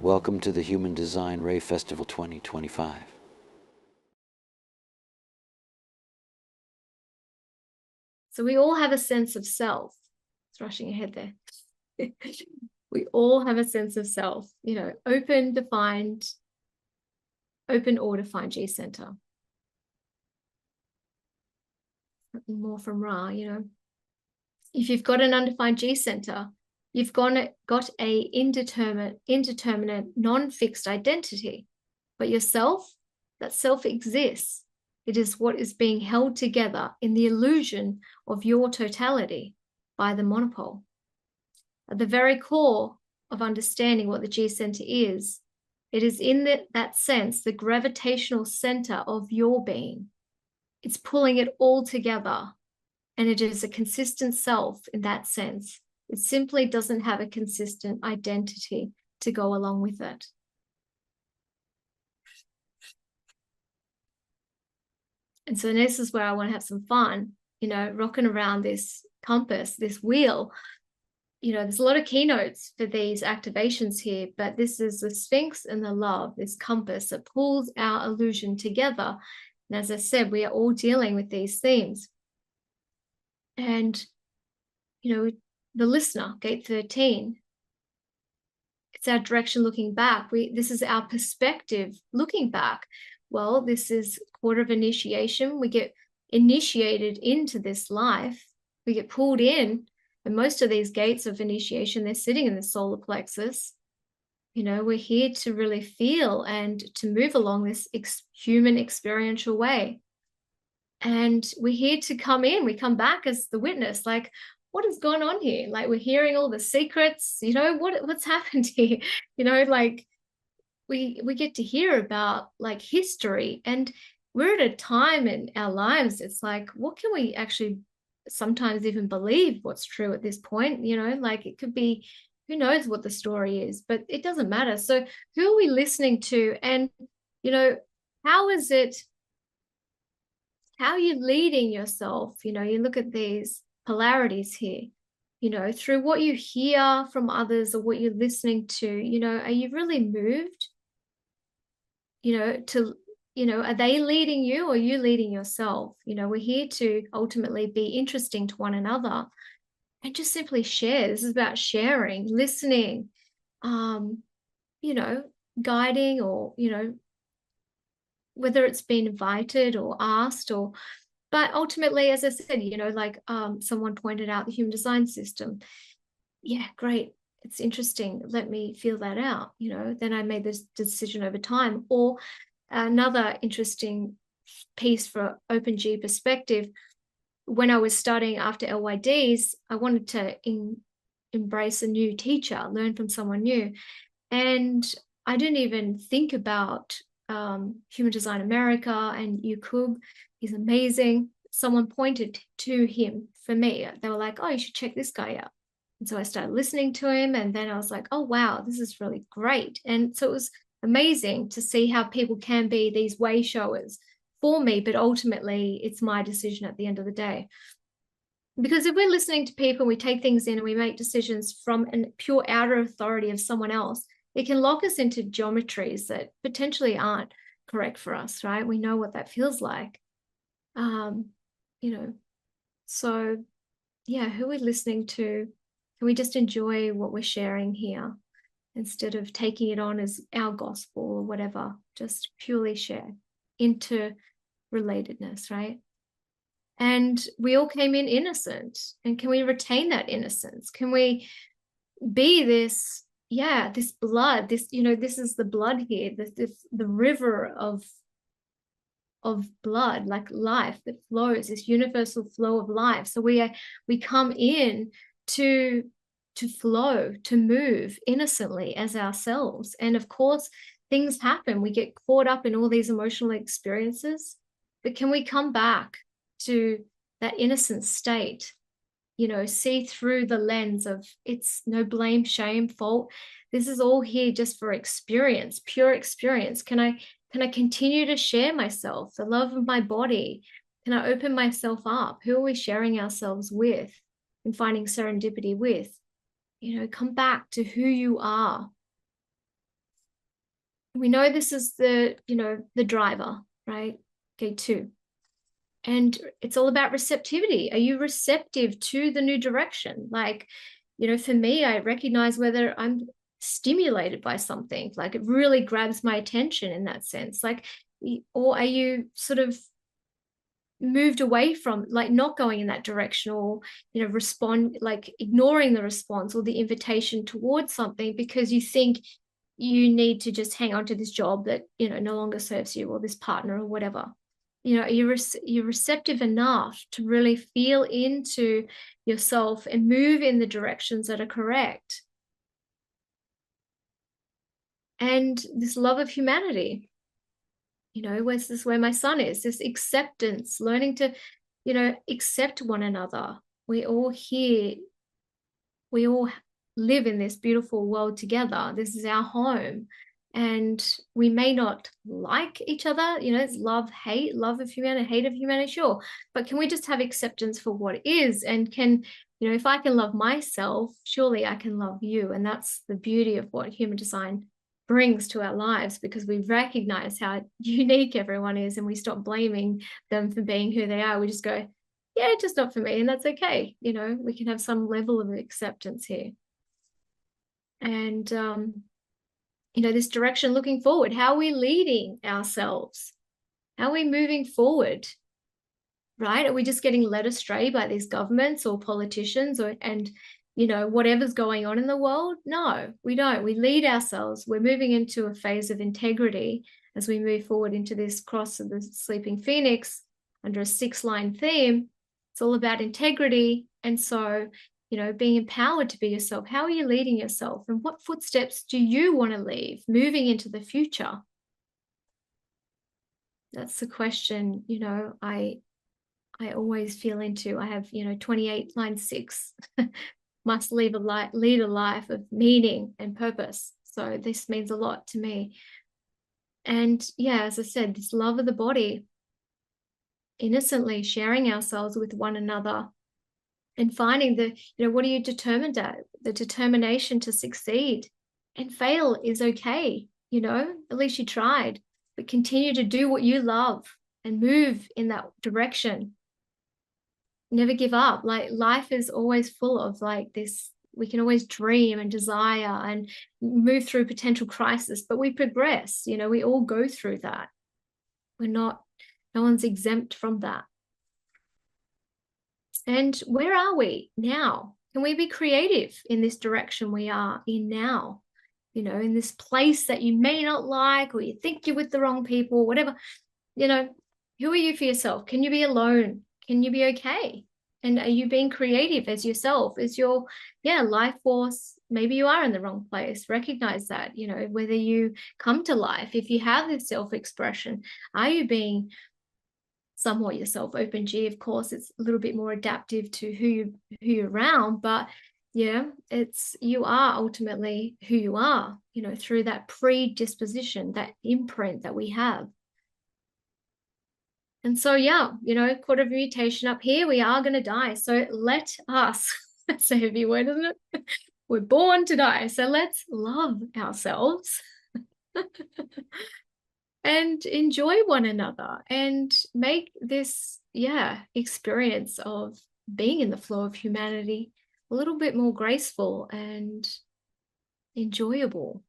Welcome to the Human Design Ray Festival 2025. So we all have a sense of self. It's rushing ahead there. We all have a sense of self, open, defined, open or defined G center. More from Ra, if you've got an undefined G center, you've got a indeterminate, non-fixed identity. But yourself, that self exists. It is what is being held together in the illusion of your totality by the monopole. At the very core of understanding what the G center is, it is in that sense the gravitational center of your being. It's pulling it all together, and it is a consistent self in that sense. It simply doesn't have a consistent identity to go along with it. And so this is where I want to have some fun, rocking around this compass, this wheel. There's a lot of keynotes for these activations here, but this is the Sphinx and the love, this compass that pulls our illusion together. And as I said, we are all dealing with these themes. And, the listener, gate 13, it's our direction looking back. This is our perspective looking back. Well, this is quarter of initiation. We get initiated into this life. We get pulled in. And most of these gates of initiation, they're sitting in the solar plexus. We're here to really feel and to move along this human experiential way. And we're here to come in. We come back as the witness. Like, what has gone on here? Like, we're hearing all the secrets. What's happened here? We get to hear about like history, and we're at a time in our lives. It's like, what can we actually sometimes even believe what's true at this point? It could be, who knows what the story is, but it doesn't matter. So who are we listening to? And, how are you leading yourself? You look at these polarities here, through what you hear from others or what you're listening to, are you really moved? Are they leading you or are you leading yourself? We're here to ultimately be interesting to one another and just simply share. This is about sharing, listening, guiding, or, whether it's been invited or asked, but ultimately, as I said, someone pointed out the human design system. Yeah, great. It's interesting. Let me feel that out. Then I made this decision over time. Or another interesting piece for Open G perspective, when I was studying after LYDs, I wanted to embrace a new teacher, learn from someone new. And I didn't even think about Human Design America and Yukub. He's amazing. Someone pointed to him for me. They were like, oh, you should check this guy out. And so I started listening to him, and then I was like, oh, wow, this is really great. And so it was amazing to see how people can be these way showers for me, but ultimately it's my decision at the end of the day. Because if we're listening to people, we take things in and we make decisions from a pure outer authority of someone else, it can lock us into geometries that potentially aren't correct for us, right? We know what that feels like. So yeah, who are we listening to? Can we just enjoy what we're sharing here instead of taking it on as our gospel or whatever? Just purely share interrelatedness, right? And we all came in innocent. And can we retain that innocence? Can we be this, this blood, this is the blood here, the river of blood, like life that flows, this universal flow of life. So we come in to flow, to move innocently as ourselves. And of course, things happen. We get caught up in all these emotional experiences. But can we come back to that innocent state? See through the lens of it's no blame, shame, fault. This is all here just for experience, pure experience. Can I continue to share myself, the love of my body? Can I open myself up? Who are we sharing ourselves with and finding serendipity with? Come back to who you are. We know this is the, the driver, right? Okay, 2. And it's all about receptivity. Are you receptive to the new direction? Like, for me, I recognize whether I'm stimulated by something, like it really grabs my attention in that sense. Like, or are you sort of moved away from, like, not going in that direction, or respond, like ignoring the response or the invitation towards something because you think you need to just hang on to this job that no longer serves you, or this partner, or whatever. You're receptive enough to really feel into yourself and move in the directions that are correct. And this love of humanity, where's this, where my son is, this acceptance, learning to accept one another. We all here, we all live in this beautiful world together. This is our home, and we may not like each other. It's love, hate, love of humanity, hate of humanity, sure, but can we just have acceptance for what is? And can, if I can love myself, surely I can love you. And that's the beauty of what human design brings to our lives, because we recognize how unique everyone is, and we stop blaming them for being who they are. We just go, yeah, just not for me, and that's okay. We can have some level of acceptance here. And this direction, looking forward, how are we leading ourselves? How are we moving forward? Right? Are we just getting led astray by these governments or politicians, and whatever's going on in the world? No, we don't. We lead ourselves. We're moving into a phase of integrity as we move forward into this cross of the sleeping phoenix under a 6-line theme. It's all about integrity. And so, being empowered to be yourself. How are you leading yourself? And what footsteps do you want to leave moving into the future? That's the question, I always feel into. I have, 28, line 6, must lead a life of meaning and purpose. So this means a lot to me. And yeah, as I said, this love of the body, innocently sharing ourselves with one another, and finding the, what are you determined at? The determination to succeed. And fail is okay, at least you tried. But continue to do what you love and move in that direction. Never give up. Like, life is always full of like this. We can always dream and desire and move through potential crisis, but we progress. We all go through that. No one's exempt from that. And where are we now? Can we be creative in this direction we are in now? In this place that you may not like, or you think you're with the wrong people, whatever. Who are you for yourself? Can you be alone? Can you be okay? And are you being creative as yourself? Is your, life force, maybe you are in the wrong place. Recognize that, whether you come to life, if you have this self-expression, are you being somewhat yourself? Open G, of course, it's a little bit more adaptive to who you're around, but you are ultimately who you are, through that predisposition, that imprint that we have. And so, court of mutation up here, we are going to die. So let us, that's a heavy word, isn't it? We're born to die. So let's love ourselves and enjoy one another, and make this, experience of being in the flow of humanity a little bit more graceful and enjoyable.